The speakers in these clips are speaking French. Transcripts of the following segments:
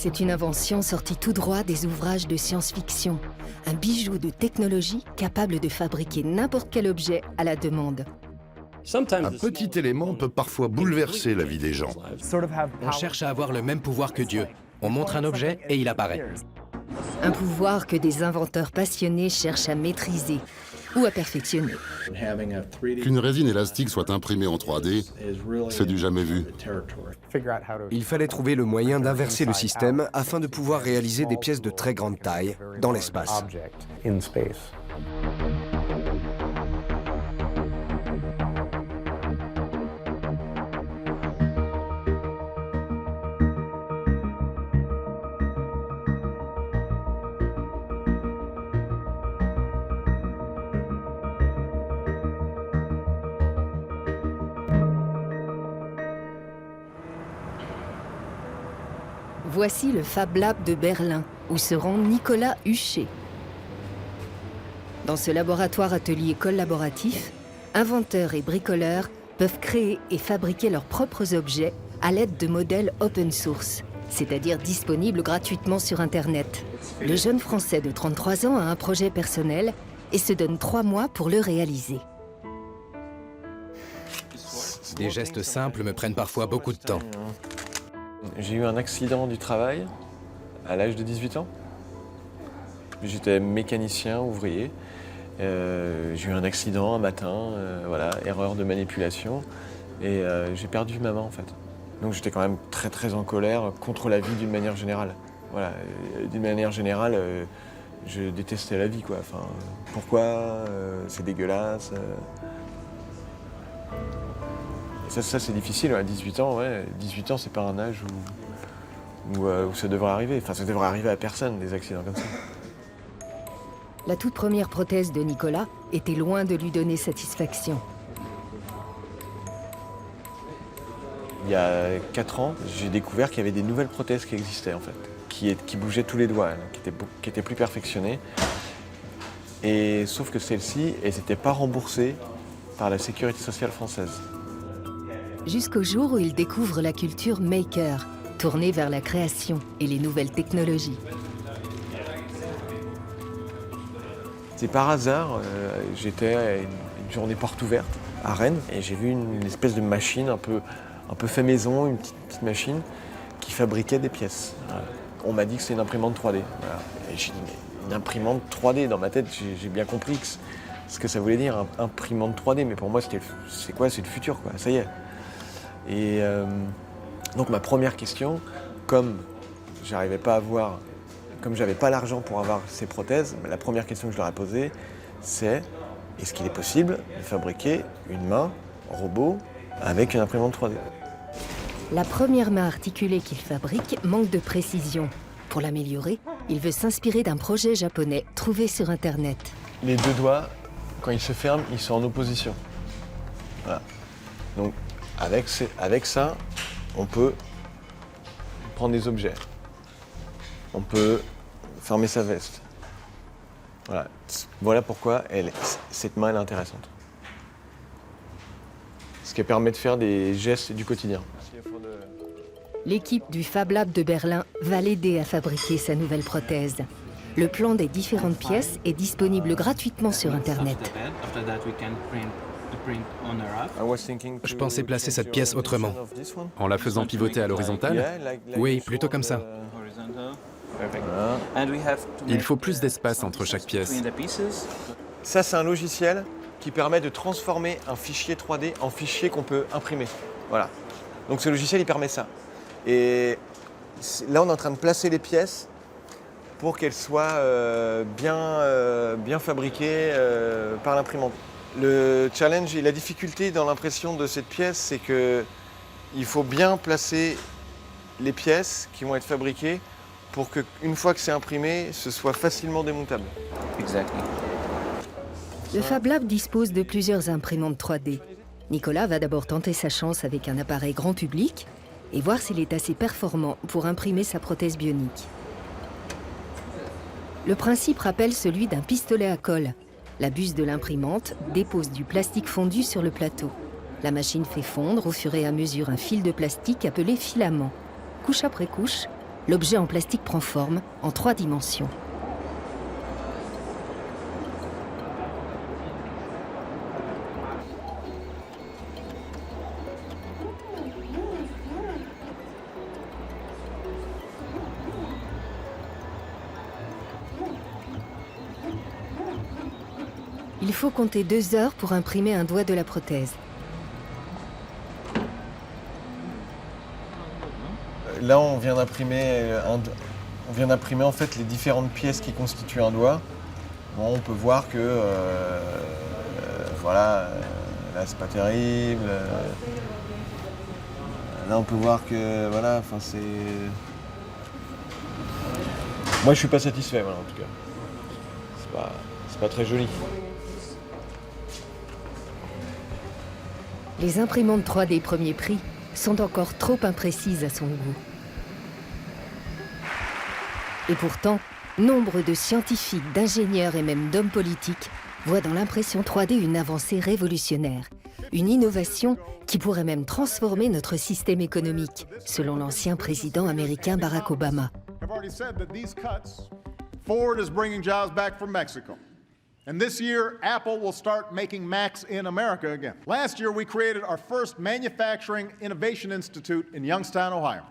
C'est une invention sortie tout droit des ouvrages de science-fiction. Un bijou de technologie capable de fabriquer n'importe quel objet à la demande. Un petit élément peut parfois bouleverser la vie des gens. On cherche à avoir le même pouvoir que Dieu. On montre un objet et il apparaît. Un pouvoir que des inventeurs passionnés cherchent à maîtriser ou à perfectionner. Qu'une résine élastique soit imprimée en 3D, c'est du jamais vu. Il fallait trouver le moyen d'inverser le système afin de pouvoir réaliser des pièces de très grande taille dans l'espace. Voici le Fab Lab de Berlin, où se rend Nicolas Huchet. Dans ce laboratoire-atelier collaboratif, inventeurs et bricoleurs peuvent créer et fabriquer leurs propres objets à l'aide de modèles open source, c'est-à-dire disponibles gratuitement sur Internet. Le jeune Français de 33 ans a un projet personnel et se donne 3 mois pour le réaliser. Des gestes simples me prennent parfois beaucoup de temps. J'ai eu un accident du travail à l'âge de 18 ans. J'étais mécanicien, ouvrier. J'ai eu un accident un matin, voilà, erreur de manipulation. Et j'ai perdu ma main en fait. Donc j'étais quand même très en colère contre la vie d'une manière générale. Voilà, d'une manière générale, je détestais la vie quoi. Enfin, pourquoi c'est dégueulasse. Ça c'est difficile, à 18 ans, ouais. 18 ans, c'est pas un âge où ça devrait arriver. Enfin, ça devrait arriver à personne, des accidents comme ça. La toute première prothèse de Nicolas était loin de lui donner satisfaction. Il y a 4 ans, j'ai découvert qu'il y avait des nouvelles prothèses qui existaient, en fait, qui bougeaient tous les doigts, qui étaient plus perfectionnées. Et sauf que celles-ci, elles n'étaient pas remboursées par la Sécurité sociale française. Jusqu'au jour où il découvre la culture maker, tournée vers la création et les nouvelles technologies. C'est par hasard, j'étais à une journée porte ouverte à Rennes et j'ai vu une espèce de machine un peu fait maison, une petite machine qui fabriquait des pièces. Voilà. On m'a dit que c'est une imprimante 3D. Voilà. Et j'ai dit, mais une imprimante 3D, dans ma tête, j'ai bien compris ce que ça voulait dire, imprimante 3D, mais pour moi, c'est quoi? C'est le futur, quoi. Ça y est. Et donc ma première question, comme j'avais pas l'argent pour avoir ces prothèses, la première question que je leur ai posée, c'est est-ce qu'il est possible de fabriquer une main robot avec une imprimante 3D? La première main articulée qu'il fabrique manque de précision. Pour l'améliorer, il veut s'inspirer d'un projet japonais trouvé sur Internet. Les 2 doigts, quand ils se ferment, ils sont en opposition. Voilà. Donc avec ça, on peut prendre des objets. On peut fermer sa veste. Voilà pourquoi cette main elle est intéressante. Ce qui permet de faire des gestes du quotidien. L'équipe du Fab Lab de Berlin va l'aider à fabriquer sa nouvelle prothèse. Le plan des différentes pièces est disponible gratuitement sur Internet. Je pensais placer cette pièce autrement. En la faisant pivoter à l'horizontale? Oui, plutôt comme ça. Il faut plus d'espace entre chaque pièce. Ça, c'est un logiciel qui permet de transformer un fichier 3D en fichier qu'on peut imprimer. Voilà. Donc ce logiciel, il permet ça. Et là, on est en train de placer les pièces pour qu'elles soient bien fabriquées par l'imprimante. Le challenge et la difficulté dans l'impression de cette pièce, c'est qu'il faut bien placer les pièces qui vont être fabriquées pour qu'une fois que c'est imprimé, ce soit facilement démontable. Exactly. Le Fab Lab dispose de plusieurs imprimantes 3D. Nicolas va d'abord tenter sa chance avec un appareil grand public et voir s'il est assez performant pour imprimer sa prothèse bionique. Le principe rappelle celui d'un pistolet à colle. La buse de l'imprimante dépose du plastique fondu sur le plateau. La machine fait fondre au fur et à mesure un fil de plastique appelé filament. Couche après couche, l'objet en plastique prend forme en 3 dimensions. Il faut compter 2 heures pour imprimer un doigt de la prothèse. Là, on vient d'imprimer en fait les différentes pièces qui constituent un doigt. Bon, on peut voir que voilà, là c'est pas terrible. Là, on peut voir que voilà, enfin c'est. Moi, je suis pas satisfait, voilà, en tout cas. C'est pas très joli. Les imprimantes 3D premier prix sont encore trop imprécises à son goût. Et pourtant, nombre de scientifiques, d'ingénieurs et même d'hommes politiques voient dans l'impression 3D une avancée révolutionnaire, une innovation qui pourrait même transformer notre système économique, selon l'ancien président américain Barack Obama. Ford is bringing jobs back from Mexico. And this year, Apple will start making Macs in America again. Last year, we created our first Manufacturing Innovation Institute in Youngstown, Ohio.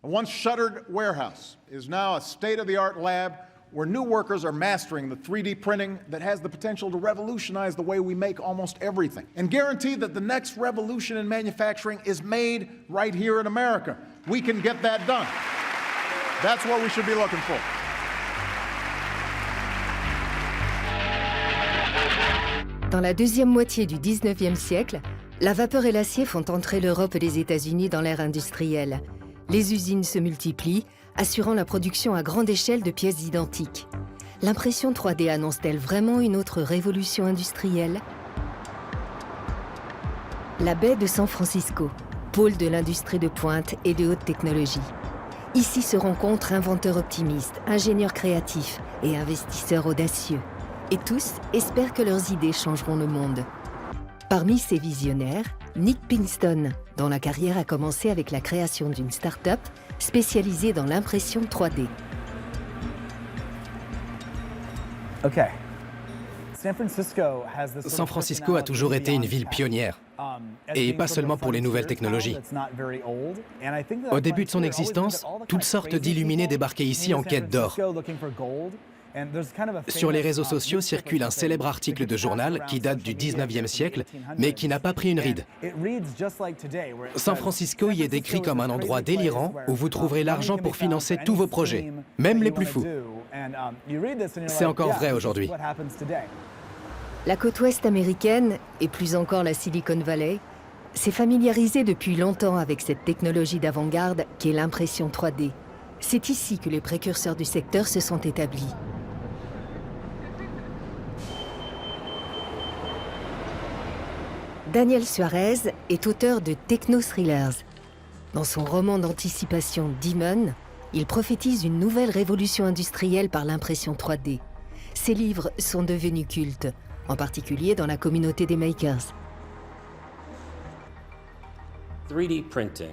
A once shuttered warehouse is now a state-of-the-art lab where new workers are mastering the 3D printing that has the potential to revolutionize the way we make almost everything and guarantee that the next revolution in manufacturing is made right here in America. We can get that done. That's what we should be looking for. Dans la deuxième moitié du 19e siècle, la vapeur et l'acier font entrer l'Europe et les États-Unis dans l'ère industrielle. Les usines se multiplient, assurant la production à grande échelle de pièces identiques. L'impression 3D annonce-t-elle vraiment une autre révolution industrielle? La baie de San Francisco, pôle de l'industrie de pointe et de haute technologie. Ici se rencontrent inventeurs optimistes, ingénieurs créatifs et investisseurs audacieux. Et tous espèrent que leurs idées changeront le monde. Parmi ces visionnaires, Nick Pinkston, dont la carrière a commencé avec la création d'une start-up spécialisée dans l'impression 3D. San Francisco a toujours été une ville pionnière, et pas seulement pour les nouvelles technologies. Au début de son existence, toutes sortes d'illuminés débarquaient ici en quête d'or. Sur les réseaux sociaux circule un célèbre article de journal qui date du 19e siècle, mais qui n'a pas pris une ride. San Francisco y est décrit comme un endroit délirant où vous trouverez l'argent pour financer tous vos projets, même les plus fous. C'est encore vrai aujourd'hui. La côte ouest américaine, et plus encore la Silicon Valley, s'est familiarisée depuis longtemps avec cette technologie d'avant-garde qu'est l'impression 3D. C'est ici que les précurseurs du secteur se sont établis. Daniel Suarez est auteur de techno-thrillers. Dans son roman d'anticipation Demon, il prophétise une nouvelle révolution industrielle par l'impression 3D. Ses livres sont devenus cultes, en particulier dans la communauté des makers.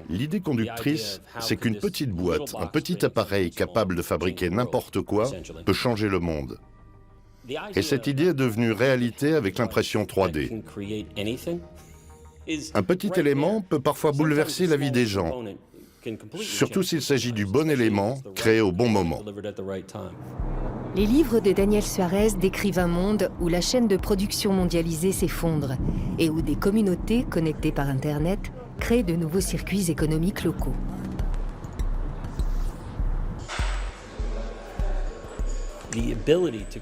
L'idée conductrice, c'est qu'une petite boîte, un petit appareil capable de fabriquer n'importe quoi, peut changer le monde. Et cette idée est devenue réalité avec l'impression 3D. Un petit élément peut parfois bouleverser la vie des gens, surtout s'il s'agit du bon élément créé au bon moment. Les livres de Daniel Suarez décrivent un monde où la chaîne de production mondialisée s'effondre et où des communautés connectées par Internet créent de nouveaux circuits économiques locaux.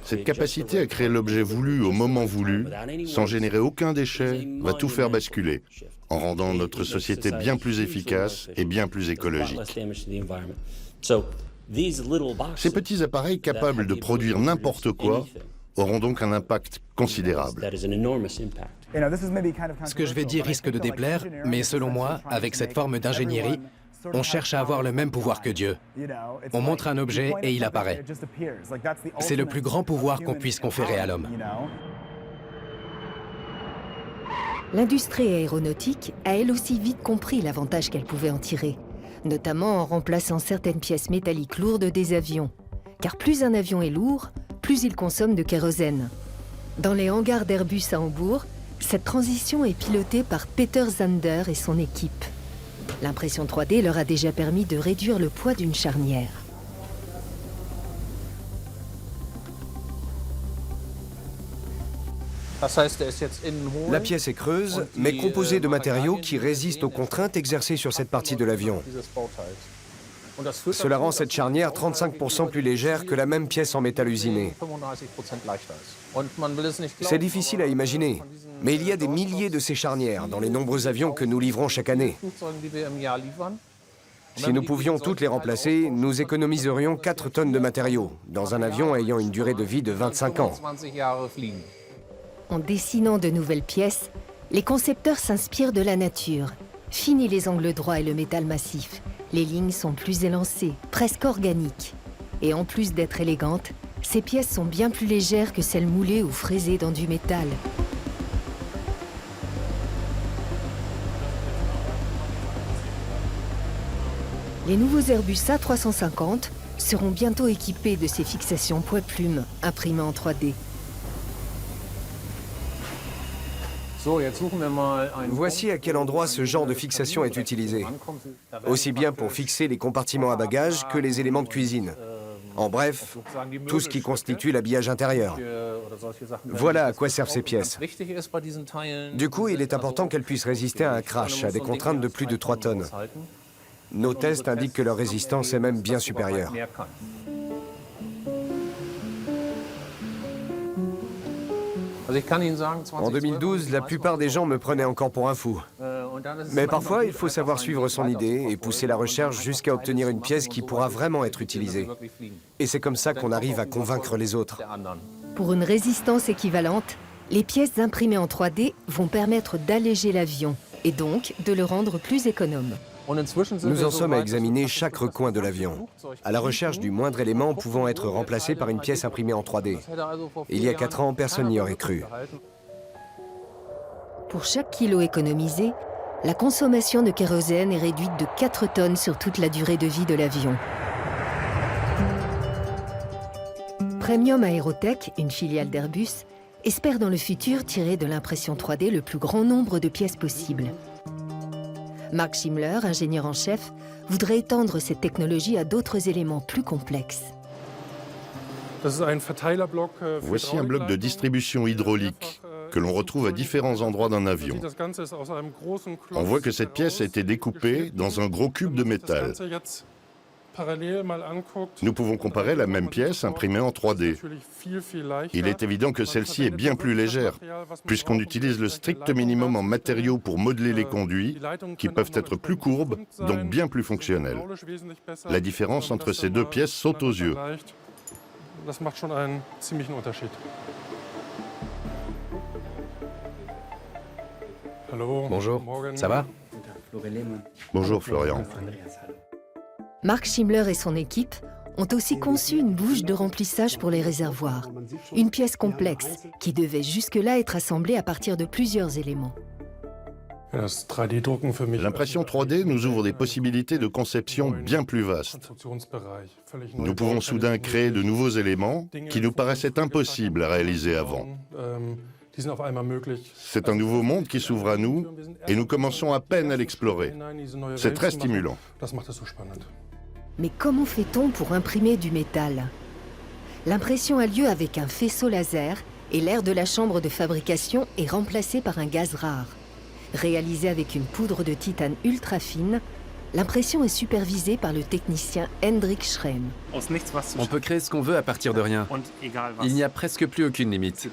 Cette capacité à créer l'objet voulu au moment voulu, sans générer aucun déchet, va tout faire basculer, en rendant notre société bien plus efficace et bien plus écologique. Ces petits appareils capables de produire n'importe quoi auront donc un impact considérable. Ce que je vais dire risque de déplaire, mais selon moi, avec cette forme d'ingénierie, on cherche à avoir le même pouvoir que Dieu. On montre un objet et il apparaît. C'est le plus grand pouvoir qu'on puisse conférer à l'homme. L'industrie aéronautique a elle aussi vite compris l'avantage qu'elle pouvait en tirer. notamment en remplaçant certaines pièces métalliques lourdes des avions. Car plus un avion est lourd, plus il consomme de kérosène. Dans les hangars d'Airbus à Hambourg, cette transition est pilotée par Peter Zander et son équipe. L'impression 3D leur a déjà permis de réduire le poids d'une charnière. La pièce est creuse, mais composée de matériaux qui résistent aux contraintes exercées sur cette partie de l'avion. Cela rend cette charnière 35% plus légère que la même pièce en métal usiné. C'est difficile à imaginer, mais il y a des milliers de ces charnières dans les nombreux avions que nous livrons chaque année. Si nous pouvions toutes les remplacer, nous économiserions 4 tonnes de matériaux, dans un avion ayant une durée de vie de 25 ans. En dessinant de nouvelles pièces, les concepteurs s'inspirent de la nature. Finis les angles droits et le métal massif. Les lignes sont plus élancées, presque organiques. Et en plus d'être élégantes, ces pièces sont bien plus légères que celles moulées ou fraisées dans du métal. Les nouveaux Airbus A350 seront bientôt équipés de ces fixations poids-plumes imprimées en 3D. Voici à quel endroit ce genre de fixation est utilisé. Aussi bien pour fixer les compartiments à bagages que les éléments de cuisine. En bref, tout ce qui constitue l'habillage intérieur. Voilà à quoi servent ces pièces. Du coup, il est important qu'elles puissent résister à un crash, à des contraintes de plus de 3 tonnes. Nos tests indiquent que leur résistance est même bien supérieure. En 2012, la plupart des gens me prenaient encore pour un fou. Mais parfois, il faut savoir suivre son idée et pousser la recherche jusqu'à obtenir une pièce qui pourra vraiment être utilisée. Et c'est comme ça qu'on arrive à convaincre les autres. Pour une résistance équivalente, les pièces imprimées en 3D vont permettre d'alléger l'avion et donc de le rendre plus économe. Nous en sommes à examiner chaque recoin de l'avion, à la recherche du moindre élément pouvant être remplacé par une pièce imprimée en 3D. Il y a 4 ans, personne n'y aurait cru. Pour chaque kilo économisé, la consommation de kérosène est réduite de 4 tonnes sur toute la durée de vie de l'avion. Premium Aerotech, une filiale d'Airbus, espère dans le futur tirer de l'impression 3D le plus grand nombre de pièces possible. Mark Schimler, ingénieur en chef, voudrait étendre cette technologie à d'autres éléments plus complexes. Voici un bloc de distribution hydraulique que l'on retrouve à différents endroits d'un avion. On voit que cette pièce a été découpée dans un gros cube de métal. Nous pouvons comparer la même pièce imprimée en 3D. Il est évident que celle-ci est bien plus légère, puisqu'on utilise le strict minimum en matériaux pour modeler les conduits, qui peuvent être plus courbes, donc bien plus fonctionnels. La différence entre ces deux pièces saute aux yeux. Bonjour, ça va? Bonjour Florian. Mark Schimler et son équipe ont aussi conçu une bouche de remplissage pour les réservoirs. Une pièce complexe qui devait jusque-là être assemblée à partir de plusieurs éléments. L'impression 3D nous ouvre des possibilités de conception bien plus vastes. Nous pouvons soudain créer de nouveaux éléments qui nous paraissaient impossibles à réaliser avant. C'est un nouveau monde qui s'ouvre à nous et nous commençons à peine à l'explorer. C'est très stimulant. Mais comment fait-on pour imprimer du métal? L'impression a lieu avec un faisceau laser et l'air de la chambre de fabrication est remplacé par un gaz rare. Réalisé avec une poudre de titane ultra fine, l'impression est supervisée par le technicien Hendrik Schrem. On peut créer ce qu'on veut à partir de rien. Il n'y a presque plus aucune limite.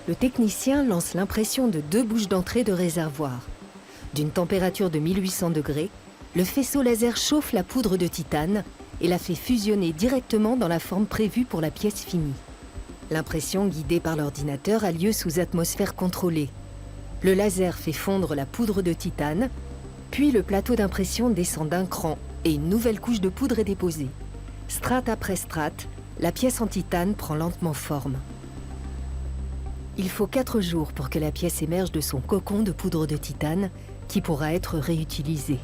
Le technicien lance l'impression de 2 bouches d'entrée de réservoir. D'une température de 1800 degrés, le faisceau laser chauffe la poudre de titane et la fait fusionner directement dans la forme prévue pour la pièce finie. L'impression guidée par l'ordinateur a lieu sous atmosphère contrôlée. Le laser fait fondre la poudre de titane, puis le plateau d'impression descend d'un cran et une nouvelle couche de poudre est déposée. Strate après strate, la pièce en titane prend lentement forme. Il faut 4 jours pour que la pièce émerge de son cocon de poudre de titane, qui pourra être réutilisé.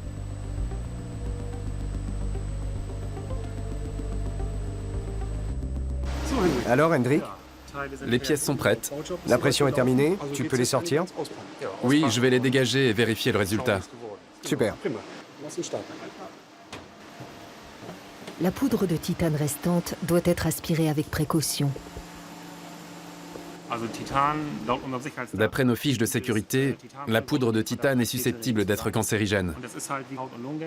Alors, Hendrik, Les pièces sont prêtes. la pression est terminée, tu peux les sortir? Oui, je vais les dégager et vérifier le résultat. Super. La poudre de titane restante doit être aspirée avec précaution. D'après nos fiches de sécurité, la poudre de titane est susceptible d'être cancérigène.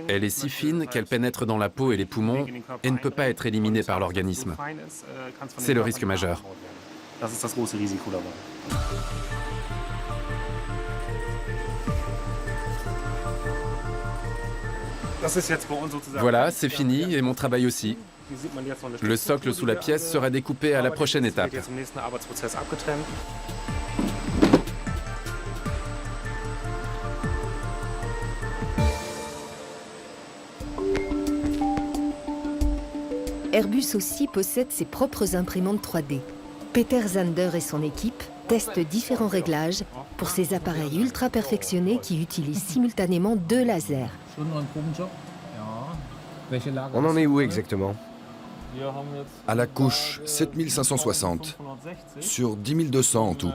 Elle est si fine qu'elle pénètre dans la peau et les poumons et ne peut pas être éliminée par l'organisme. C'est le risque majeur. Voilà, c'est fini et mon travail aussi. Le socle sous la pièce sera découpé à la prochaine étape. Airbus aussi possède ses propres imprimantes 3D. Peter Zander et son équipe testent différents réglages pour ces appareils ultra perfectionnés qui utilisent simultanément 2 lasers. On en est où exactement? À la couche 7560, sur 10 200 en tout.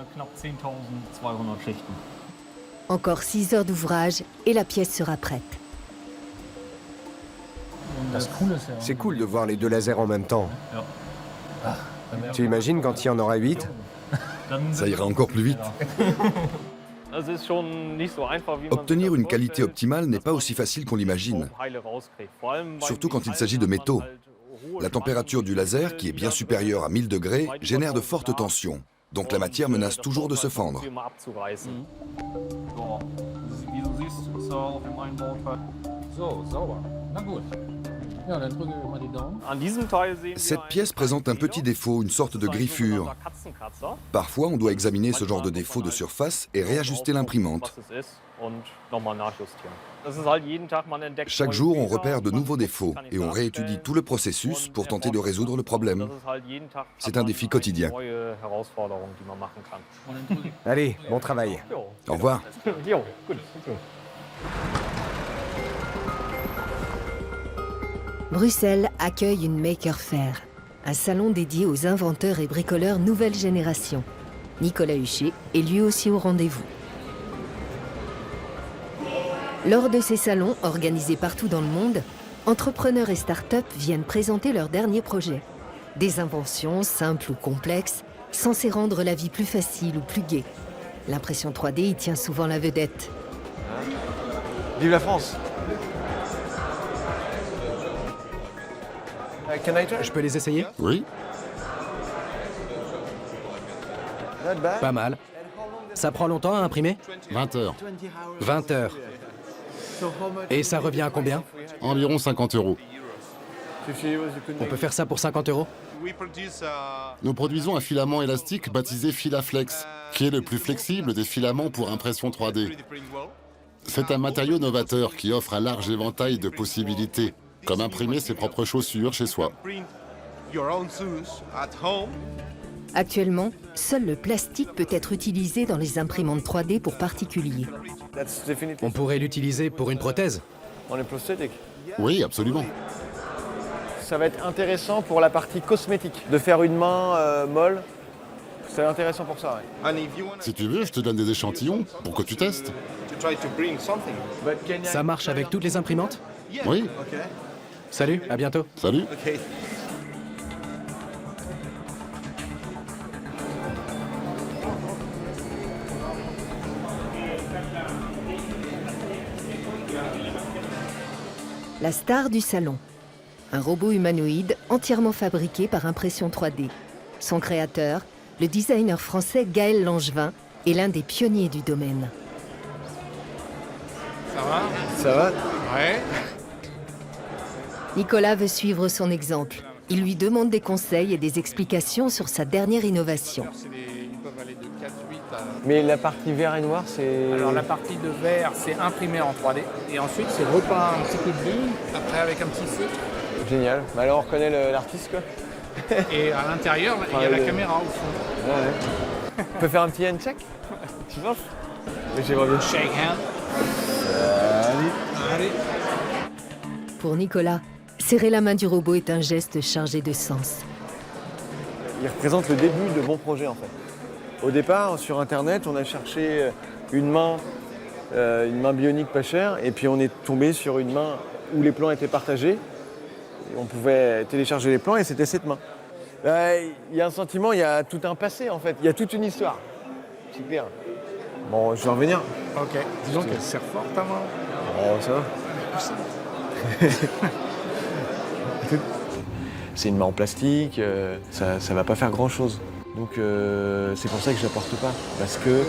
Encore 6 heures d'ouvrage et la pièce sera prête. C'est cool de voir les 2 lasers en même temps. Tu imagines quand il y en aura 8? Ça ira encore plus vite. Obtenir une qualité optimale n'est pas aussi facile qu'on l'imagine, surtout quand il s'agit de métaux. La température du laser, qui est bien supérieure à 1000 degrés, génère de fortes tensions, donc la matière menace toujours de se fendre. Cette pièce présente un petit défaut, une sorte de griffure. Parfois, on doit examiner ce genre de défaut de surface et réajuster l'imprimante. Chaque jour, on repère de nouveaux défauts et on réétudie tout le processus pour tenter de résoudre le problème. C'est un défi quotidien. Allez, bon travail. Au revoir. Bruxelles accueille une Maker Faire, un salon dédié aux inventeurs et bricoleurs nouvelle génération. Nicolas Huchet est lui aussi au rendez-vous. Lors de ces salons, organisés partout dans le monde, entrepreneurs et start-up viennent présenter leurs derniers projets. Des inventions, simples ou complexes, censées rendre la vie plus facile ou plus gaie. L'impression 3D y tient souvent la vedette. Vive la France! Je peux les essayer? Oui. Pas mal. Ça prend longtemps à imprimer? 20 heures. 20 heures. Et ça revient à combien? Environ 50 €. On peut faire ça pour 50 €? Nous produisons un filament élastique baptisé Filaflex, qui est le plus flexible des filaments pour impression 3D. C'est un matériau novateur qui offre un large éventail de possibilités, comme imprimer ses propres chaussures chez soi. Actuellement, seul le plastique peut être utilisé dans les imprimantes 3D pour particuliers. On pourrait l'utiliser pour une prothèse? Oui, absolument. Ça va être intéressant pour la partie cosmétique, de faire une main molle. C'est intéressant pour ça, ouais. Si tu veux, je te donne des échantillons pour que tu testes. Ça marche avec toutes les imprimantes? Oui, Salut, à bientôt. salut. La star du salon. Un robot humanoïde entièrement fabriqué par impression 3D. Son créateur, le designer français Gaël Langevin, est l'un des pionniers du domaine. Ça va? Ouais. Nicolas veut suivre son exemple. Il lui demande des conseils et des explications sur sa dernière innovation. Ils peuvent aller de 4,8 à... Mais la partie vert et noir, c'est... Alors la partie de verre, c'est imprimé en 3D. Et ensuite, c'est repeint un petit peu de bleu, après avec un petit feutre. Génial. Bah alors on reconnaît l'artiste, quoi. Et à l'intérieur, il y a la caméra au fond. Ouais, ouais. On peut faire un petit handshake? Tu penses? Mais j'aimerais bien. Shake hand. Pour Nicolas, serrer la main du robot est un geste chargé de sens. Il représente le début de mon projet en fait. Au départ, sur Internet, on a cherché une main bionique pas chère, et puis on est tombé sur une main où les plans étaient partagés. Et on pouvait télécharger les plans et c'était cette main. Il y a un sentiment, il y a tout un passé en fait, il y a toute une histoire. C'est clair. Bon, je vais revenir. Ok. Disons qu'elle serre fort ta main. Oh, ça va. C'est une main en plastique, ça va pas faire grand-chose. Donc c'est pour ça que je l'apporte pas. Parce que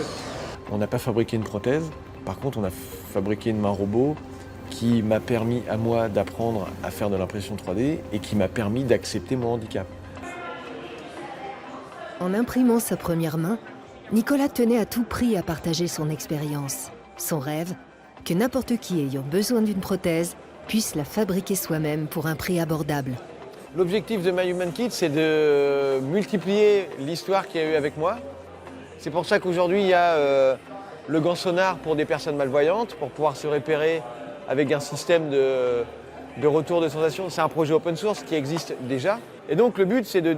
on n'a pas fabriqué une prothèse. Par contre, on a fabriqué une main robot qui m'a permis à moi d'apprendre à faire de l'impression 3D et qui m'a permis d'accepter mon handicap. En imprimant sa première main, Nicolas tenait à tout prix à partager son expérience. Son rêve, que n'importe qui ayant besoin d'une prothèse puisse la fabriquer soi-même pour un prix abordable. L'objectif de My Human Kit, c'est de multiplier l'histoire qu'il y a eu avec moi. C'est pour ça qu'aujourd'hui, il y a le gant sonar pour des personnes malvoyantes, pour pouvoir se repérer avec un système de retour de sensation. C'est un projet open source qui existe déjà. Et donc le but, c'est de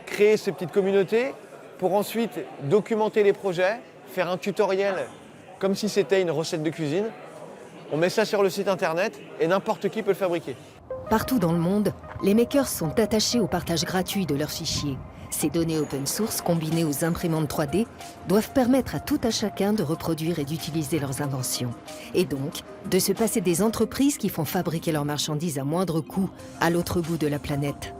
créer ces petites communautés pour ensuite documenter les projets, faire un tutoriel comme si c'était une recette de cuisine. On met ça sur le site internet et n'importe qui peut le fabriquer. Partout dans le monde, les makers sont attachés au partage gratuit de leurs fichiers. Ces données open source combinées aux imprimantes 3D doivent permettre à tout à chacun de reproduire et d'utiliser leurs inventions. Et donc, de se passer des entreprises qui font fabriquer leurs marchandises à moindre coût à l'autre bout de la planète.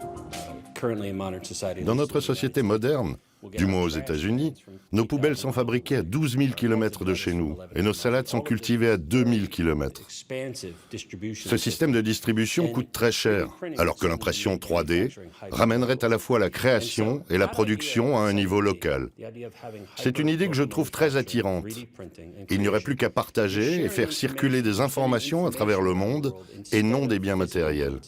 Dans notre société moderne, du moins aux États-Unis, nos poubelles sont fabriquées à 12 000 km de chez nous et nos salades sont cultivées à 2000 km. Ce système de distribution coûte très cher, alors que l'impression 3D ramènerait à la fois la création et la production à un niveau local. C'est une idée que je trouve très attirante. Il n'y aurait plus qu'à partager et faire circuler des informations à travers le monde et non des biens matériels.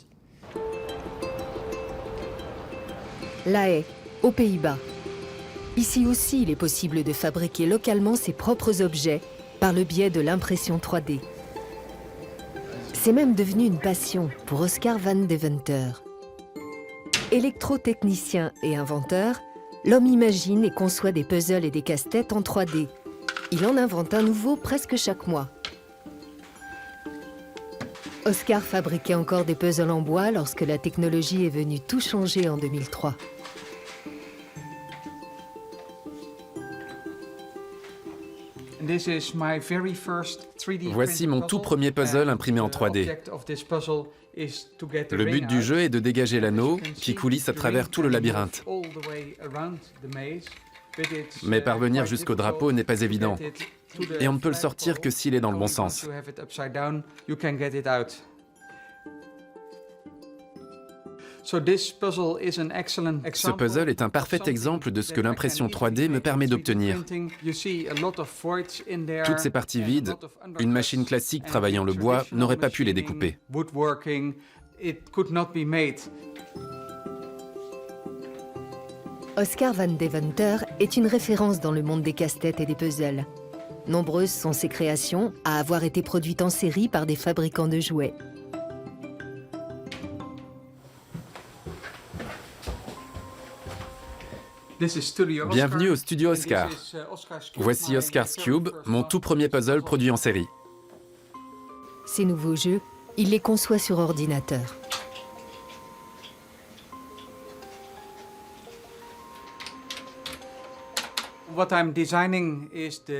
La Haye, aux Pays-Bas. Ici aussi, il est possible de fabriquer localement ses propres objets par le biais de l'impression 3D. C'est même devenu une passion pour Oscar Van Deventer. Électrotechnicien et inventeur, l'homme imagine et conçoit des puzzles et des casse-têtes en 3D. Il en invente un nouveau presque chaque mois. Oscar fabriquait encore des puzzles en bois lorsque la technologie est venue tout changer en 2003. Voici mon tout premier puzzle imprimé en 3D. Le but du jeu est de dégager l'anneau qui coulisse à travers tout le labyrinthe. Mais parvenir jusqu'au drapeau n'est pas évident. Et on ne peut le sortir que s'il est dans le bon sens. Ce puzzle est un parfait exemple de ce que l'impression 3D me permet d'obtenir. Toutes ces parties vides, une machine classique travaillant le bois n'aurait pas pu les découper. Oscar Van Deventer est une référence dans le monde des casse-têtes et des puzzles. Nombreuses sont ses créations à avoir été produites en série par des fabricants de jouets. Bienvenue au studio Oscar. Voici Oscar's Cube, mon tout premier puzzle produit en série. Ces nouveaux jeux, il les conçoit sur ordinateur.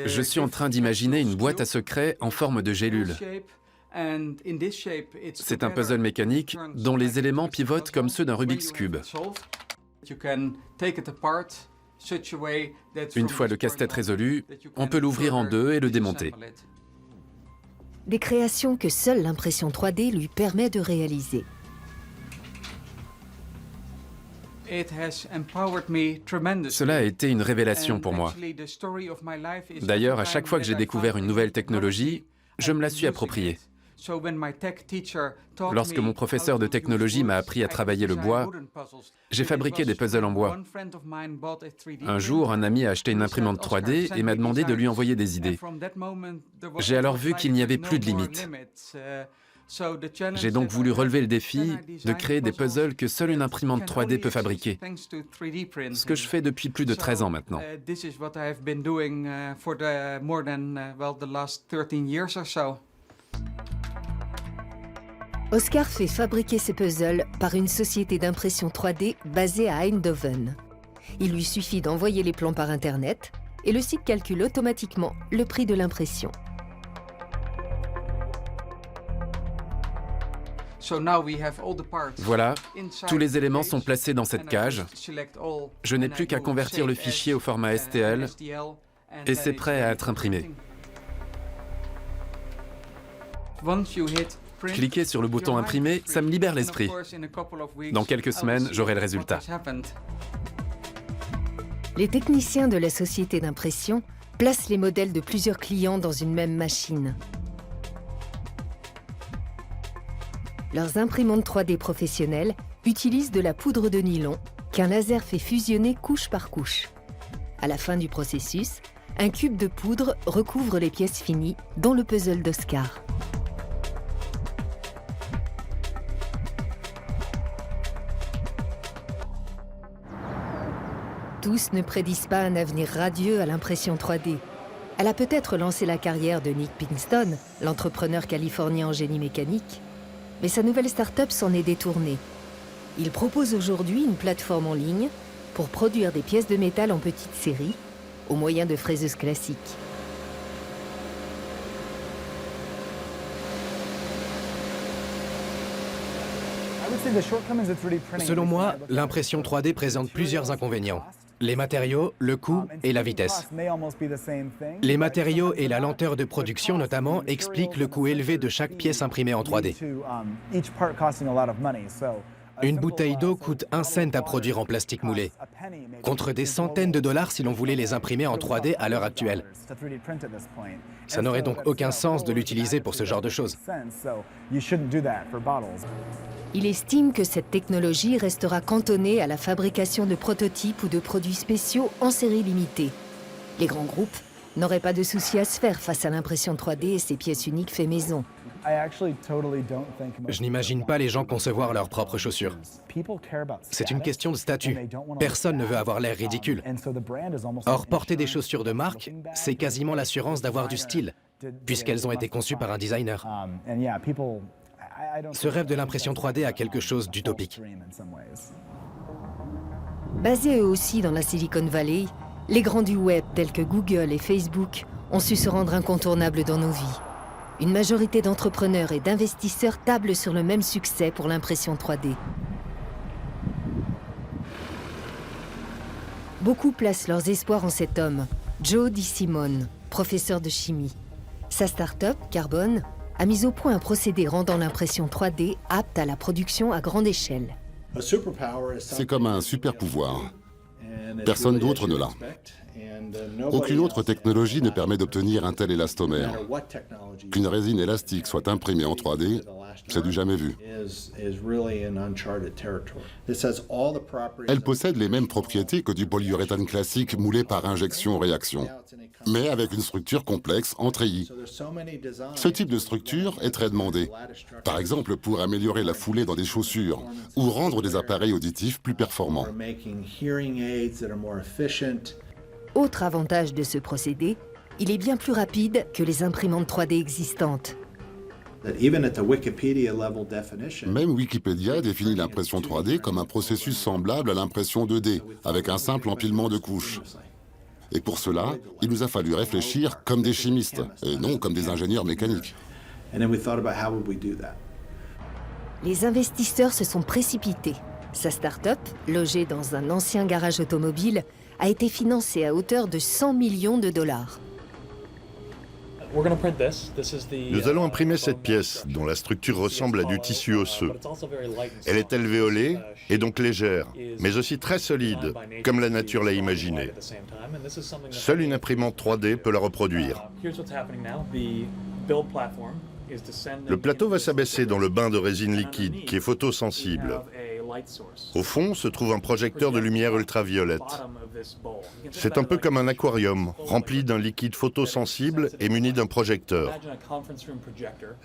Je suis en train d'imaginer une boîte à secrets en forme de gélule. C'est un puzzle mécanique dont les éléments pivotent comme ceux d'un Rubik's Cube. Une fois le casse-tête résolu, on peut l'ouvrir en deux et le démonter. Des créations que seule l'impression 3D lui permet de réaliser. Cela a été une révélation pour moi. D'ailleurs, à chaque fois que j'ai découvert une nouvelle technologie, je me la suis appropriée. Lorsque mon professeur de technologie m'a appris à travailler le bois, j'ai fabriqué des puzzles en bois. Un jour, un ami a acheté une imprimante 3D et m'a demandé de lui envoyer des idées. J'ai alors vu qu'il n'y avait plus de limites. J'ai donc voulu relever le défi de créer des puzzles que seule une imprimante 3D peut fabriquer. Ce que je fais depuis plus de 13 ans maintenant. Oscar fait fabriquer ses puzzles par une société d'impression 3D basée à Eindhoven. Il lui suffit d'envoyer les plans par Internet et le site calcule automatiquement le prix de l'impression. Voilà, tous les éléments sont placés dans cette cage. Je n'ai plus qu'à convertir le fichier au format STL et c'est prêt à être imprimé. Cliquer sur le bouton imprimer, ça me libère l'esprit. Dans quelques semaines, j'aurai le résultat. Les techniciens de la société d'impression placent les modèles de plusieurs clients dans une même machine. Leurs imprimantes 3D professionnelles utilisent de la poudre de nylon qu'un laser fait fusionner couche par couche. À la fin du processus, un cube de poudre recouvre les pièces finies, dont le puzzle d'Oscar. Tous ne prédisent pas un avenir radieux à l'impression 3D. Elle a peut-être lancé la carrière de Nick Pinkston, l'entrepreneur californien en génie mécanique, mais sa nouvelle start-up s'en est détournée. Il propose aujourd'hui une plateforme en ligne pour produire des pièces de métal en petite série, au moyen de fraiseuses classiques. Selon moi, l'impression 3D présente plusieurs inconvénients. Les matériaux, le coût et la vitesse. Les matériaux et la lenteur de production notamment expliquent le coût élevé de chaque pièce imprimée en 3D. Une bouteille d'eau coûte 1 cent à produire en plastique moulé, contre des centaines de dollars si l'on voulait les imprimer en 3D à l'heure actuelle. Ça n'aurait donc aucun sens de l'utiliser pour ce genre de choses. Il estime que cette technologie restera cantonnée à la fabrication de prototypes ou de produits spéciaux en série limitée. Les grands groupes n'auraient pas de souci à se faire face à l'impression 3D et ses pièces uniques fait maison. Je n'imagine pas les gens concevoir leurs propres chaussures. C'est une question de statut. Personne ne veut avoir l'air ridicule. Or, porter des chaussures de marque, c'est quasiment l'assurance d'avoir du style, puisqu'elles ont été conçues par un designer. Ce rêve de l'impression 3D a quelque chose d'utopique. Basés eux aussi dans la Silicon Valley, les grands du web tels que Google et Facebook ont su se rendre incontournables dans nos vies. Une majorité d'entrepreneurs et d'investisseurs tablent sur le même succès pour l'impression 3D. Beaucoup placent leurs espoirs en cet homme, Joe DeSimone, professeur de chimie. Sa start-up, Carbon, a mis au point un procédé rendant l'impression 3D apte à la production à grande échelle. C'est comme un super pouvoir. Personne d'autre ne l'a. Aucune autre technologie ne permet d'obtenir un tel élastomère. Qu'une résine élastique soit imprimée en 3D, c'est du jamais vu. Elle possède les mêmes propriétés que du polyuréthane classique moulé par injection-réaction, mais avec une structure complexe en treillis. Ce type de structure est très demandé, par exemple pour améliorer la foulée dans des chaussures ou rendre des appareils auditifs plus performants. Autre avantage de ce procédé, il est bien plus rapide que les imprimantes 3D existantes. Même Wikipédia définit l'impression 3D comme un processus semblable à l'impression 2D, avec un simple empilement de couches. Et pour cela, il nous a fallu réfléchir comme des chimistes, et non comme des ingénieurs mécaniques. Les investisseurs se sont précipités. Sa start-up, logée dans un ancien garage automobile, a été financée à hauteur de 100 millions de dollars. Nous allons imprimer cette pièce, dont la structure ressemble à du tissu osseux. Elle est alvéolée et donc légère, mais aussi très solide, comme la nature l'a imaginé. Seule une imprimante 3D peut la reproduire. Le plateau va s'abaisser dans le bain de résine liquide qui est photosensible. Au fond se trouve un projecteur de lumière ultraviolette. C'est un peu comme un aquarium, rempli d'un liquide photosensible et muni d'un projecteur.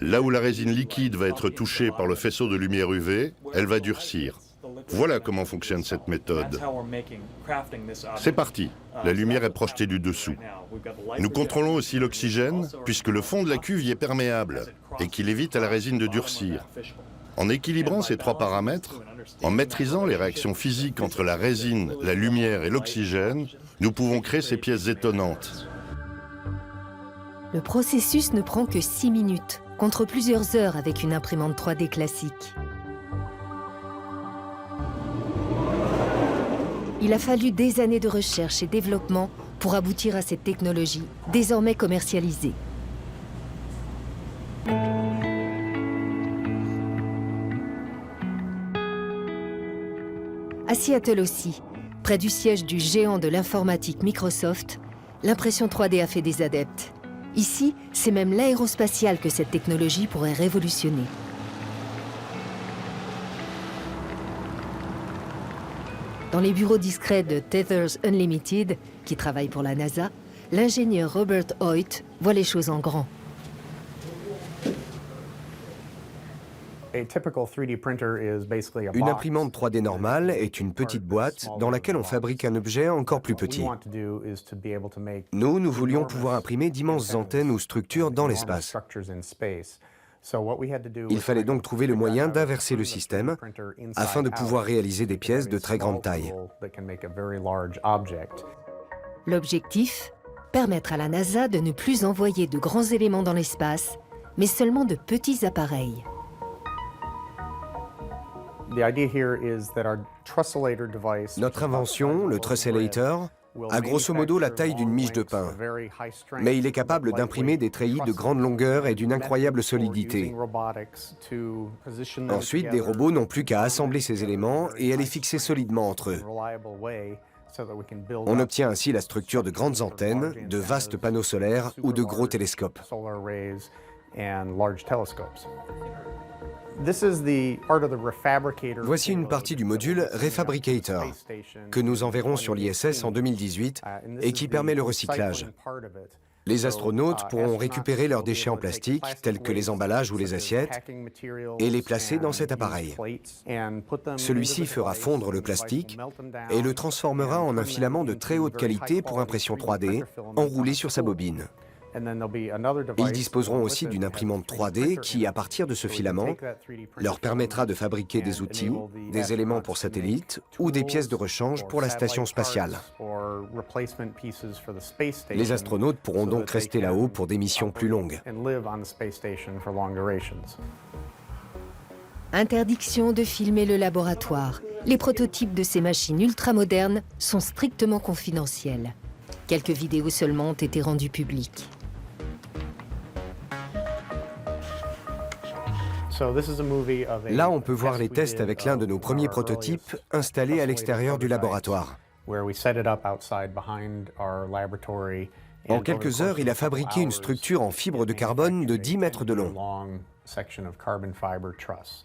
Là où la résine liquide va être touchée par le faisceau de lumière UV, elle va durcir. Voilà comment fonctionne cette méthode. C'est parti. La lumière est projetée du dessous. Nous contrôlons aussi l'oxygène, puisque le fond de la cuve y est perméable et qu'il évite à la résine de durcir. En équilibrant ces trois paramètres, en maîtrisant les réactions physiques entre la résine, la lumière et l'oxygène, nous pouvons créer ces pièces étonnantes. Le processus ne prend que 6 minutes, contre plusieurs heures avec une imprimante 3D classique. Il a fallu des années de recherche et développement pour aboutir à cette technologie, désormais commercialisée. À Seattle aussi, près du siège du géant de l'informatique Microsoft, l'impression 3D a fait des adeptes. Ici, c'est même l'aérospatiale que cette technologie pourrait révolutionner. Dans les bureaux discrets de Tethers Unlimited, qui travaille pour la NASA, l'ingénieur Robert Hoyt voit les choses en grand. Une imprimante 3D normale est une petite boîte dans laquelle on fabrique un objet encore plus petit. Nous voulions pouvoir imprimer d'immenses antennes ou structures dans l'espace. Il fallait donc trouver le moyen d'inverser le système afin de pouvoir réaliser des pièces de très grande taille. L'objectif, permettre à la NASA de ne plus envoyer de grands éléments dans l'espace, mais seulement de petits appareils. Notre invention, le Trussellator, a grosso modo la taille d'une miche de pain, mais il est capable d'imprimer des treillis de grande longueur et d'une incroyable solidité. Ensuite, des robots n'ont plus qu'à assembler ces éléments et à les fixer solidement entre eux. On obtient ainsi la structure de grandes antennes, de vastes panneaux solaires ou de gros télescopes. Voici une partie du module Refabricator, que nous enverrons sur l'ISS en 2018 et qui permet le recyclage. Les astronautes pourront récupérer leurs déchets en plastique, tels que les emballages ou les assiettes, et les placer dans cet appareil. Celui-ci fera fondre le plastique et le transformera en un filament de très haute qualité pour impression 3D, enroulé sur sa bobine. Ils disposeront aussi d'une imprimante 3D qui, à partir de ce filament, leur permettra de fabriquer des outils, des éléments pour satellites ou des pièces de rechange pour la station spatiale. Les astronautes pourront donc rester là-haut pour des missions plus longues. Interdiction de filmer le laboratoire. Les prototypes de ces machines ultramodernes sont strictement confidentiels. Quelques vidéos seulement ont été rendues publiques. Là, on peut voir les tests avec l'un de nos premiers prototypes installés à l'extérieur du laboratoire. En quelques heures, il a fabriqué une structure en fibre de carbone de 10 mètres de long.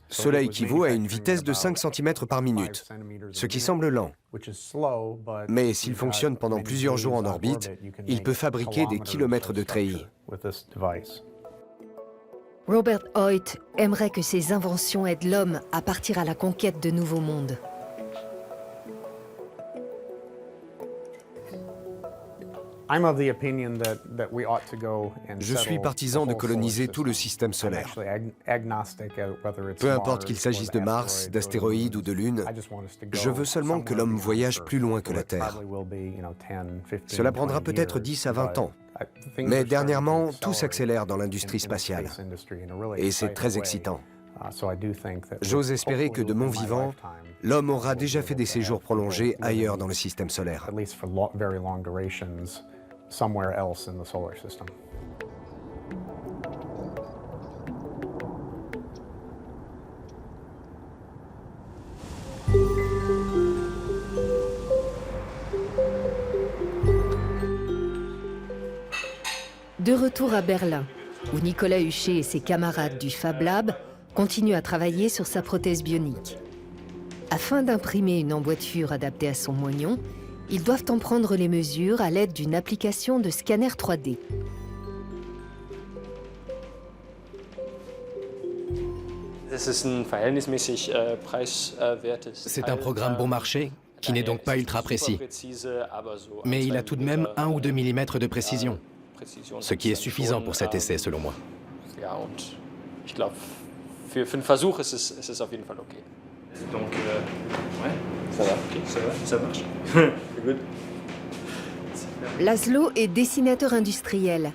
Cela équivaut à une vitesse de 5 cm par minute, ce qui semble lent. Mais s'il fonctionne pendant plusieurs jours en orbite, il peut fabriquer des kilomètres de treillis. Robert Hoyt aimerait que ses inventions aident l'homme à partir à la conquête de nouveaux mondes. Je suis partisan de coloniser tout le système solaire. Peu importe qu'il s'agisse de Mars, d'astéroïdes ou de Lune, je veux seulement que l'homme voyage plus loin que la Terre. Cela prendra peut-être 10 à 20 ans. Mais dernièrement, tout s'accélère dans l'industrie spatiale. Et c'est très excitant. J'ose espérer que de mon vivant, l'homme aura déjà fait des séjours prolongés ailleurs dans le système solaire. De retour à Berlin, où Nicolas Huchet et ses camarades du Fab Lab continuent à travailler sur sa prothèse bionique. Afin d'imprimer une emboîture adaptée à son moignon, ils doivent en prendre les mesures à l'aide d'une application de scanner 3D. C'est un programme bon marché, qui n'est donc pas ultra précis. Mais il a tout de même 1 ou 2 mm de précision, ce qui est suffisant pour cet essai selon moi. Donc, ouais, ça marche. Laszlo est dessinateur industriel.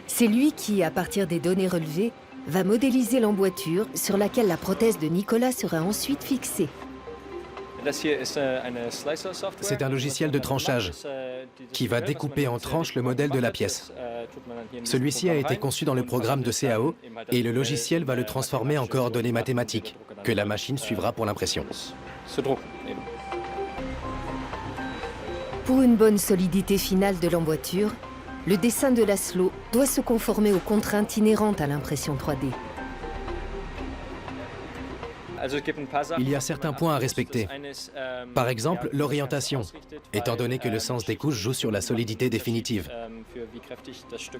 C'est lui qui, à partir des données relevées, va modéliser l'emboîture sur laquelle la prothèse de Nicolas sera ensuite fixée. C'est un logiciel de tranchage qui va découper en tranches le modèle de la pièce. Celui-ci a été conçu dans le programme de CAO et le logiciel va le transformer en coordonnées mathématiques que la machine suivra pour l'impression. Pour une bonne solidité finale de l'emboîture, le dessin de Laszlo doit se conformer aux contraintes inhérentes à l'impression 3D. Il y a certains points à respecter. Par exemple, l'orientation, étant donné que le sens des couches joue sur la solidité définitive.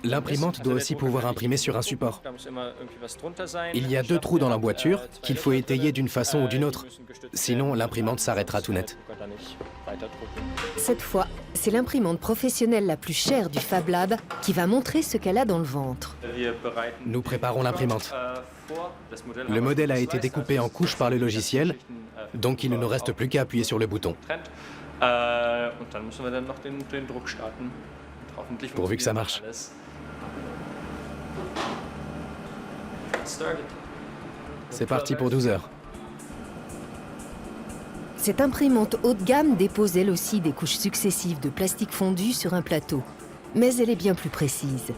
L'imprimante doit aussi pouvoir imprimer sur un support. Il y a 2 trous dans l'emboîture qu'il faut étayer d'une façon ou d'une autre. Sinon, l'imprimante s'arrêtera tout net. Cette fois, c'est l'imprimante professionnelle la plus chère du Fab Lab qui va montrer ce qu'elle a dans le ventre. Nous préparons l'imprimante. Le modèle a été découpé en couches par le logiciel, donc il ne nous reste plus qu'à appuyer sur le bouton. Pourvu que ça marche. C'est parti pour 12 heures. Cette imprimante haut de gamme dépose elle aussi des couches successives de plastique fondu sur un plateau, mais elle est bien plus précise.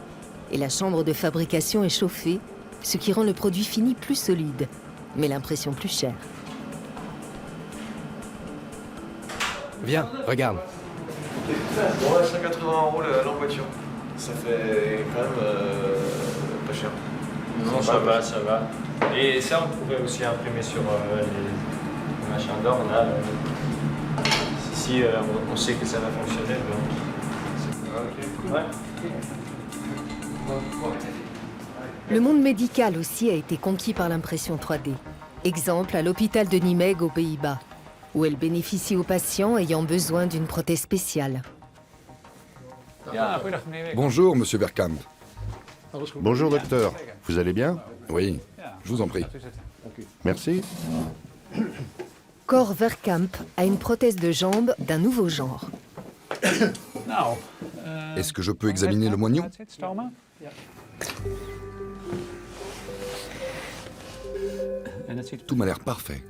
Et la chambre de fabrication est chauffée, ce qui rend le produit fini plus solide, mais l'impression plus chère. Viens, regarde. Bon, 180 € l'emboîture. Ça fait quand même pas cher. Non, ça va. Et ça, on pourrait aussi imprimer sur les machins d'or. Là, si on sait que ça va fonctionner, donc... Ouais. Le monde médical aussi a été conquis par l'impression 3D. Exemple à l'hôpital de Nijmegen aux Pays-Bas, où elle bénéficie aux patients ayant besoin d'une prothèse spéciale. Bonjour, monsieur Verkamp. Bonjour docteur, vous allez bien? Oui, je vous en prie. Merci. Cor Verkamp a une prothèse de jambe d'un nouveau genre. Est-ce que je peux examiner le moignon? Tout m'a l'air parfait.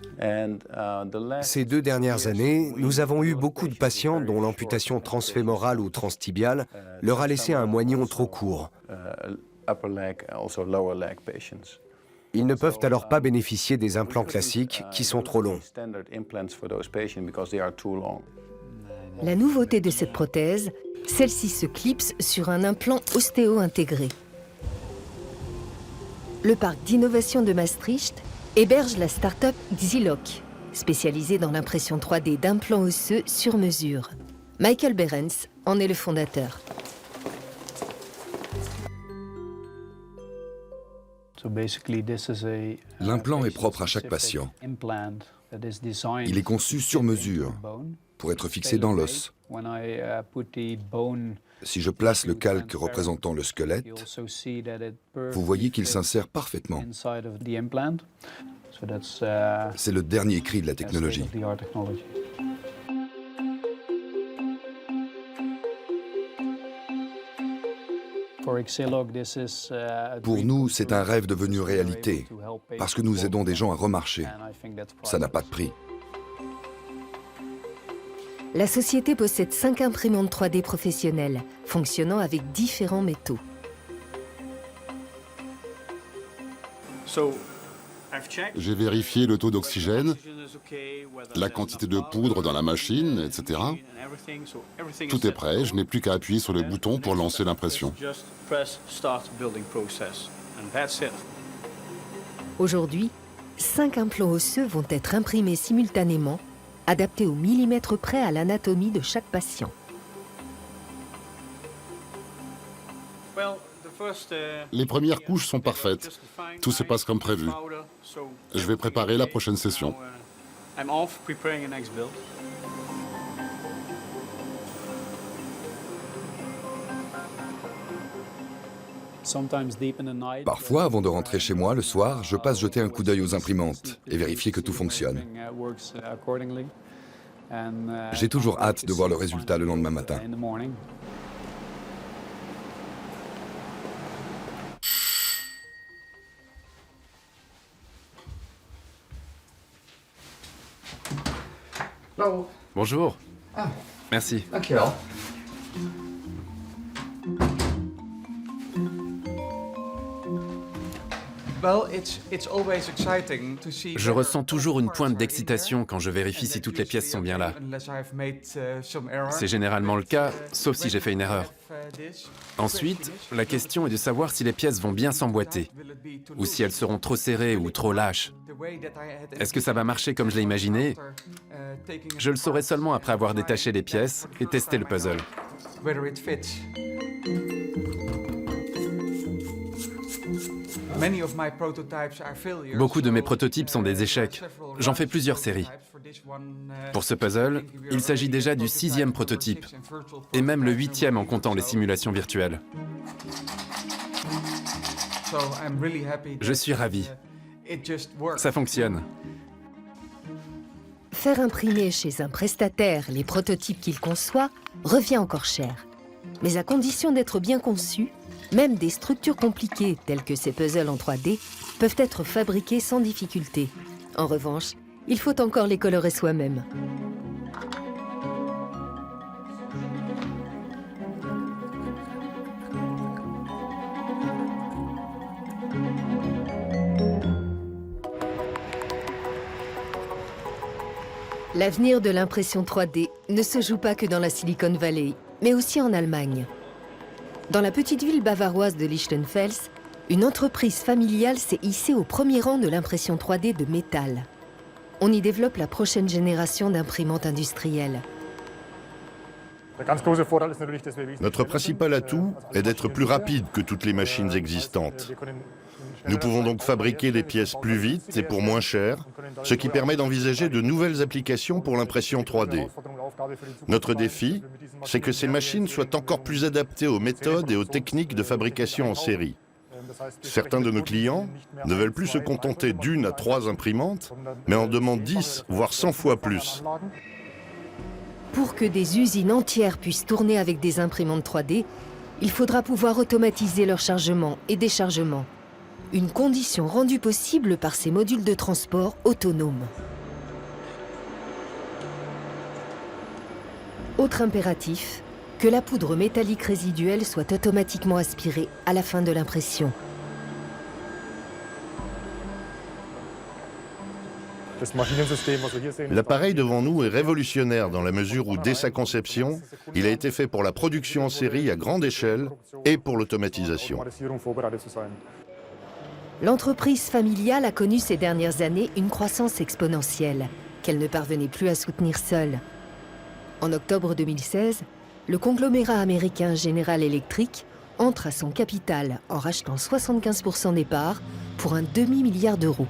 Ces 2 dernières années, nous avons eu beaucoup de patients dont l'amputation transfémorale ou transtibiale leur a laissé un moignon trop court. Ils ne peuvent alors pas bénéficier des implants classiques qui sont trop longs. La nouveauté de cette prothèse, celle-ci se clipse sur un implant ostéo intégré. Le parc d'innovation de Maastricht héberge la start-up Xiloc, spécialisée dans l'impression 3D d'implants osseux sur mesure. Michael Behrens en est le fondateur. L'implant est propre à chaque patient. Il est conçu sur mesure pour être fixé dans l'os. Si je place le calque représentant le squelette, vous voyez qu'il s'insère parfaitement. C'est le dernier cri de la technologie. Pour nous, c'est un rêve devenu réalité, parce que nous aidons des gens à remarcher. Ça n'a pas de prix. La société possède 5 imprimantes 3D professionnelles, fonctionnant avec différents métaux. J'ai vérifié le taux d'oxygène, la quantité de poudre dans la machine, etc. Tout est prêt, je n'ai plus qu'à appuyer sur le bouton pour lancer l'impression. Aujourd'hui, 5 implants osseux vont être imprimés simultanément, adaptés au millimètre près à l'anatomie de chaque patient. Les premières couches sont parfaites. Tout se passe comme prévu. Je vais préparer la prochaine session. Parfois, avant de rentrer chez moi le soir, je passe jeter un coup d'œil aux imprimantes et vérifier que tout fonctionne. J'ai toujours hâte de voir le résultat le lendemain matin. Bonjour. Merci. Je ressens toujours une pointe d'excitation quand je vérifie si toutes les pièces sont bien là. C'est généralement le cas, sauf si j'ai fait une erreur. Ensuite, la question est de savoir si les pièces vont bien s'emboîter, ou si elles seront trop serrées ou trop lâches. Est-ce que ça va marcher comme je l'ai imaginé? Je le saurai seulement après avoir détaché les pièces et testé le puzzle. Beaucoup de mes prototypes sont des échecs. J'en fais plusieurs séries. Pour ce puzzle, il s'agit déjà du 6e prototype, et même le 8e en comptant les simulations virtuelles. Je suis ravi. Ça fonctionne. Faire imprimer chez un prestataire les prototypes qu'il conçoit revient encore cher. Mais à condition d'être bien conçus, même des structures compliquées, telles que ces puzzles en 3D, peuvent être fabriquées sans difficulté. En revanche, il faut encore les colorer soi-même. L'avenir de l'impression 3D ne se joue pas que dans la Silicon Valley, mais aussi en Allemagne. Dans la petite ville bavaroise de Lichtenfels, une entreprise familiale s'est hissée au premier rang de l'impression 3D de métal. On y développe la prochaine génération d'imprimantes industrielles. Notre principal atout est d'être plus rapide que toutes les machines existantes. Nous pouvons donc fabriquer les pièces plus vite et pour moins cher, ce qui permet d'envisager de nouvelles applications pour l'impression 3D. Notre défi, c'est que ces machines soient encore plus adaptées aux méthodes et aux techniques de fabrication en série. Certains de nos clients ne veulent plus se contenter d'1 à 3 imprimantes, mais en demandent 10, voire 100 fois plus. Pour que des usines entières puissent tourner avec des imprimantes 3D, il faudra pouvoir automatiser leur chargement et déchargement. Une condition rendue possible par ces modules de transport autonomes. Autre impératif, que la poudre métallique résiduelle soit automatiquement aspirée à la fin de l'impression. L'appareil devant nous est révolutionnaire dans la mesure où, dès sa conception, il a été fait pour la production en série à grande échelle et pour l'automatisation. L'entreprise familiale a connu ces dernières années une croissance exponentielle, qu'elle ne parvenait plus à soutenir seule. En octobre 2016, le conglomérat américain General Electric entre à son capital en rachetant 75% des parts pour un demi-milliard d'euros.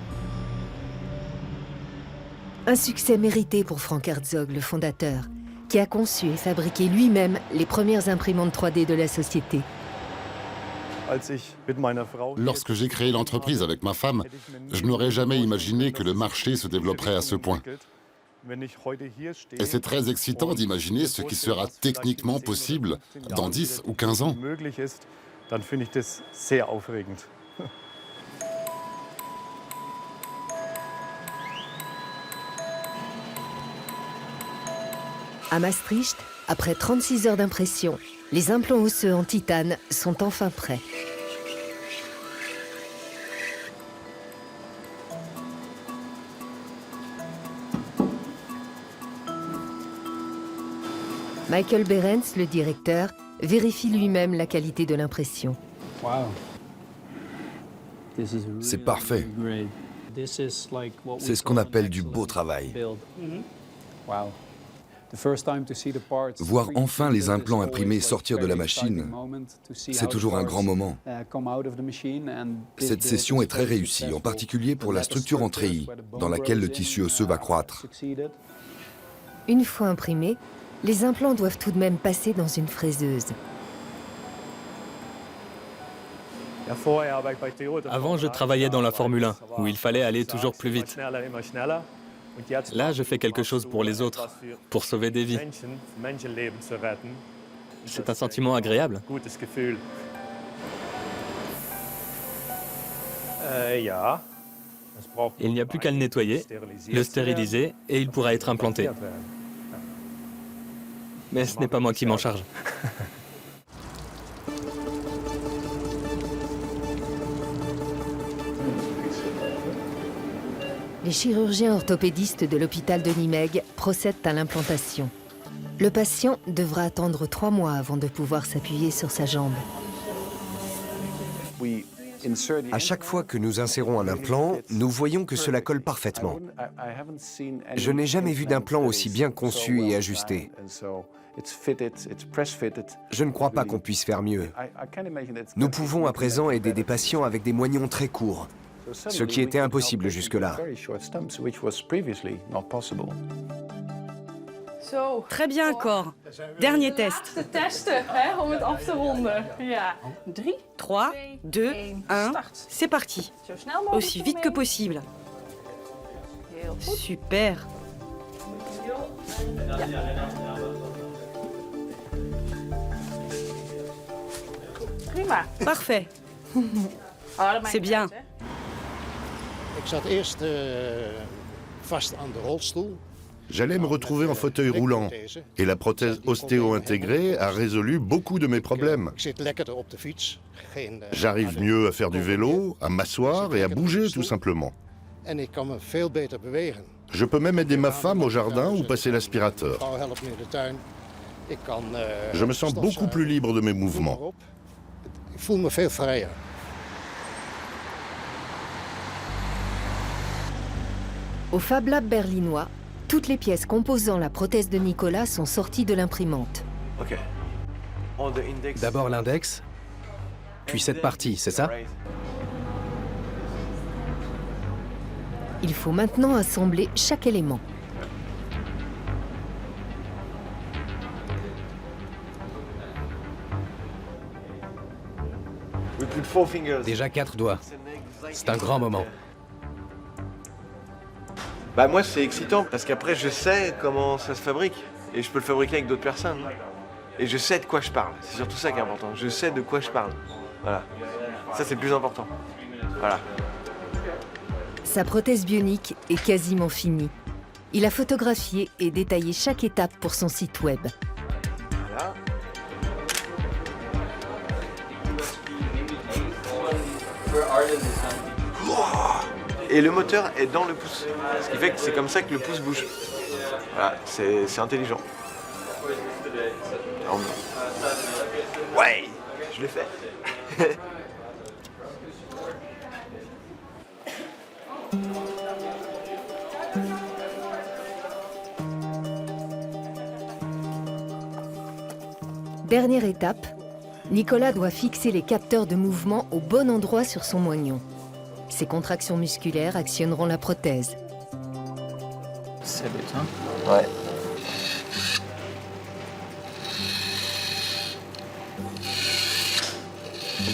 Un succès mérité pour Frank Herzog, le fondateur, qui a conçu et fabriqué lui-même les premières imprimantes 3D de la société. Lorsque j'ai créé l'entreprise avec ma femme, je n'aurais jamais imaginé que le marché se développerait à ce point. Et c'est très excitant d'imaginer ce qui sera techniquement possible dans 10 ou 15 ans. À Maastricht, après 36 heures d'impression, les implants osseux en titane sont enfin prêts. Michael Behrens, le directeur, vérifie lui-même la qualité de l'impression. C'est parfait. C'est ce qu'on appelle du beau travail. Voir enfin les implants imprimés sortir de la machine, c'est toujours un grand moment. Cette session est très réussie, en particulier pour la structure en treillis, dans laquelle le tissu osseux va croître. Une fois imprimés, les implants doivent tout de même passer dans une fraiseuse. Avant, je travaillais dans la Formule 1, où il fallait aller toujours plus vite. Là, je fais quelque chose pour les autres, pour sauver des vies. C'est un sentiment agréable. Il n'y a plus qu'à le nettoyer, le stériliser, et il pourra être implanté. Mais ce n'est pas moi qui m'en charge. Les chirurgiens orthopédistes de l'hôpital de Nimègue procèdent à l'implantation. Le patient devra attendre 3 mois avant de pouvoir s'appuyer sur sa jambe. À chaque fois que nous insérons un implant, nous voyons que cela colle parfaitement. Je n'ai jamais vu d'implant aussi bien conçu et ajusté. Je ne crois pas qu'on puisse faire mieux. Nous pouvons à présent aider des patients avec des moignons très courts, ce qui était impossible jusque-là. Très bien, Cor. Dernier test. 3, 2, 1, c'est parti. Aussi vite que possible. Super. Parfait. C'est bien. J'allais me retrouver en fauteuil roulant, et la prothèse ostéo-intégrée a résolu beaucoup de mes problèmes. J'arrive mieux à faire du vélo, à m'asseoir et à bouger tout simplement. Je peux même aider ma femme au jardin ou passer l'aspirateur. Je me sens beaucoup plus libre de mes mouvements. Au Fab Lab berlinois, toutes les pièces composant la prothèse de Nicolas sont sorties de l'imprimante. D'abord l'index, puis cette partie, c'est ça? Il faut maintenant assembler chaque élément. Déjà 4 doigts. C'est un grand moment. Bah moi c'est excitant parce qu'après je sais comment ça se fabrique et je peux le fabriquer avec d'autres personnes. Et je sais de quoi je parle, c'est surtout ça qui est important. Je sais de quoi je parle. Voilà. Ça c'est le plus important. Voilà. Sa prothèse bionique est quasiment finie. Il a photographié et détaillé chaque étape pour son site web. Voilà. Et le moteur est dans le pouce. Ce qui fait que c'est comme ça que le pouce bouge. Voilà, c'est intelligent. Ouais, je l'ai fait. Dernière étape, Nicolas doit fixer les capteurs de mouvement au bon endroit sur son moignon. Ces contractions musculaires actionneront la prothèse. C'est bien. Ouais.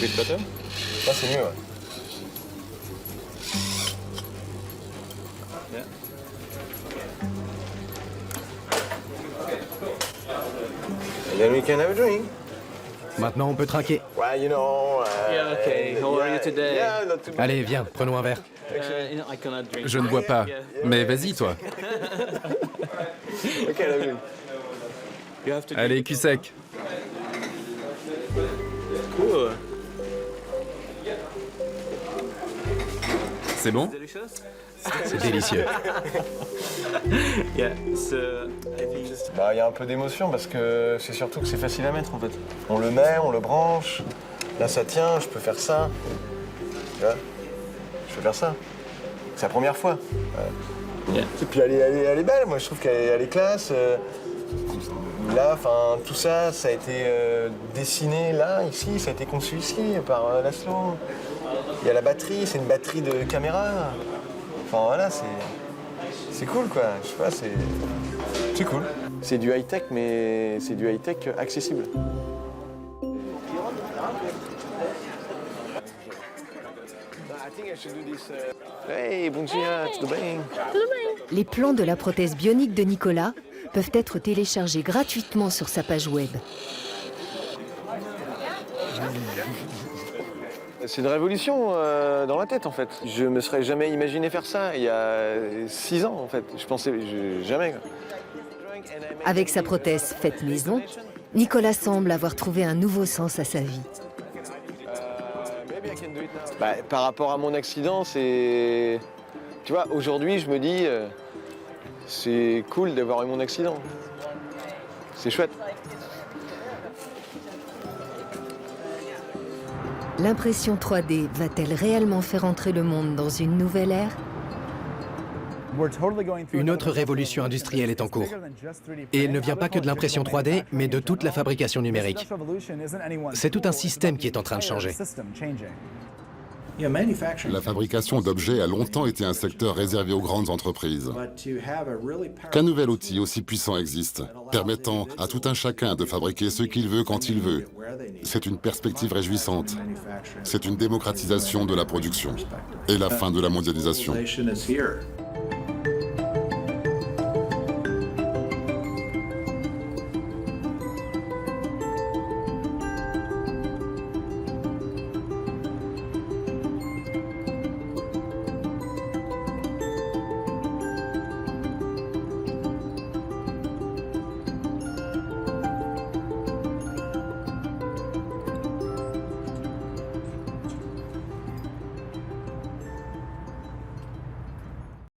Bit better? Ça c'est mieux, ouais. And then we can have a drink. Maintenant, on peut trinquer. Well, you know, Yeah, okay. How are you today? Yeah, not too bad. Allez, viens, prenons un verre. I cannot drink. Je ne bois pas. Mais vas-y, toi. Okay, lovely. You have to Allez, cul sec. Cool. C'est bon? C'est délicieux. Yeah, so I think Bah, il y a un peu d'émotion parce que c'est surtout que c'est facile à mettre en fait. On le met, on le branche. Là, ça tient, je peux faire ça. Tu vois? peux faire ça. C'est la première fois. Et puis elle est belle, moi je trouve qu'elle est classe. Là, enfin, tout ça, ça a été dessiné là, ici, ça a été conçu ici par Laszlo. Il y a la batterie, c'est une batterie de caméra. Enfin voilà, c'est cool quoi, je sais pas, c'est cool. C'est du high-tech, mais c'est du high-tech accessible. Hey, bonjour, tudo bem? Les plans de la prothèse bionique de Nicolas peuvent être téléchargés gratuitement sur sa page web. C'est une révolution dans la tête en fait. Je me serais jamais imaginé faire ça il y a 6 ans en fait. Je pensais jamais. Avec sa prothèse faite maison, Nicolas semble avoir trouvé un nouveau sens à sa vie. Par rapport à mon accident, c'est... Tu vois, aujourd'hui, je me dis, c'est cool d'avoir eu mon accident. C'est chouette. L'impression 3D va-t-elle réellement faire entrer le monde dans une nouvelle ère? Une autre révolution industrielle est en cours. Et elle ne vient pas que de l'impression 3D, mais de toute la fabrication numérique. C'est tout un système qui est en train de changer. La fabrication d'objets a longtemps été un secteur réservé aux grandes entreprises. Qu'un nouvel outil aussi puissant existe, permettant à tout un chacun de fabriquer ce qu'il veut quand il veut, c'est une perspective réjouissante. C'est une démocratisation de la production et la fin de la mondialisation.